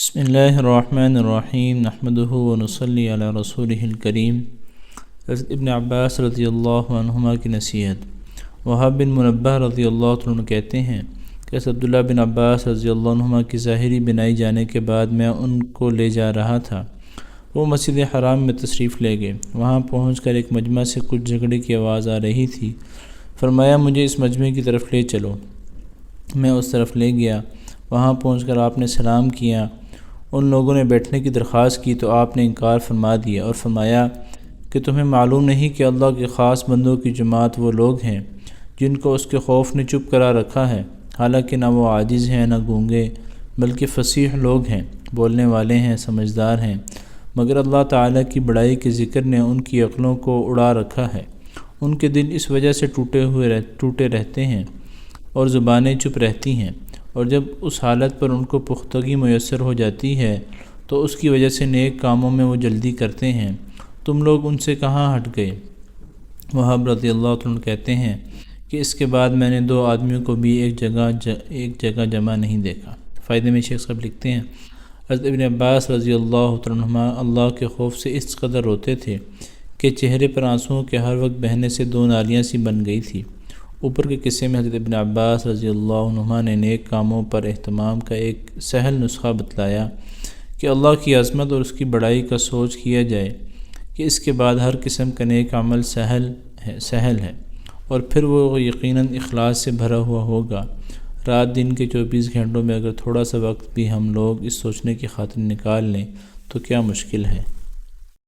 بسم اللہ الرحمن الرحیم نحمدہ ونصلی علی رسولہ الکریم۔ حضرت ابن عباس رضی اللہ عنہما کی نصیحت۔ وہاب بن منبہ رضی اللہ عنہ کہتے ہیں کہ عبداللہ بن عباس رضی اللہ عنہما کی ظاہری بنائی جانے کے بعد میں ان کو لے جا رہا تھا۔ وہ مسجد حرام میں تشریف لے گئے۔ وہاں پہنچ کر ایک مجمع سے کچھ جھگڑے کی آواز آ رہی تھی۔ فرمایا مجھے اس مجمع کی طرف لے چلو۔ میں اس طرف لے گیا۔ وہاں پہنچ کر آپ نے سلام کیا۔ ان لوگوں نے بیٹھنے کی درخواست کی تو آپ نے انکار فرما دیا اور فرمایا کہ تمہیں معلوم نہیں کہ اللہ کے خاص بندوں کی جماعت وہ لوگ ہیں جن کو اس کے خوف نے چپ کرا رکھا ہے، حالانکہ نہ وہ عاجز ہیں نہ گونگے، بلکہ فصیح لوگ ہیں، بولنے والے ہیں، سمجھدار ہیں، مگر اللہ تعالیٰ کی بڑائی کے ذکر نے ان کی عقلوں کو اڑا رکھا ہے۔ ان کے دل اس وجہ سے ٹوٹے رہتے ہیں اور زبانیں چپ رہتی ہیں، اور جب اس حالت پر ان کو پختگی میسر ہو جاتی ہے تو اس کی وجہ سے نیک کاموں میں وہ جلدی کرتے ہیں۔ تم لوگ ان سے کہاں ہٹ گئے؟ وہاب رضی اللہ عنہ کہتے ہیں کہ اس کے بعد میں نے دو آدمیوں کو بھی ایک جگہ جمع نہیں دیکھا۔ فائدے میں شیخ صاحب لکھتے ہیں حضرت ابن عباس رضی اللہ عنہما اللہ کے خوف سے اس قدر روتے تھے کہ چہرے پر آنسوؤں کے ہر وقت بہنے سے دو نالیاں سی بن گئی تھی۔ اوپر کے قصے میں حضرت ابن عباس رضی اللہ عنہما نے نیک کاموں پر اہتمام کا ایک سہل نسخہ بتلایا کہ اللہ کی عظمت اور اس کی بڑائی کا سوچ کیا جائے کہ اس کے بعد ہر قسم کا نیک عمل سہل ہے اور پھر وہ یقیناً اخلاص سے بھرا ہوا ہوگا۔ رات دن کے 24 گھنٹوں میں اگر تھوڑا سا وقت بھی ہم لوگ اس سوچنے کی خاطر نکال لیں تو کیا مشکل ہے۔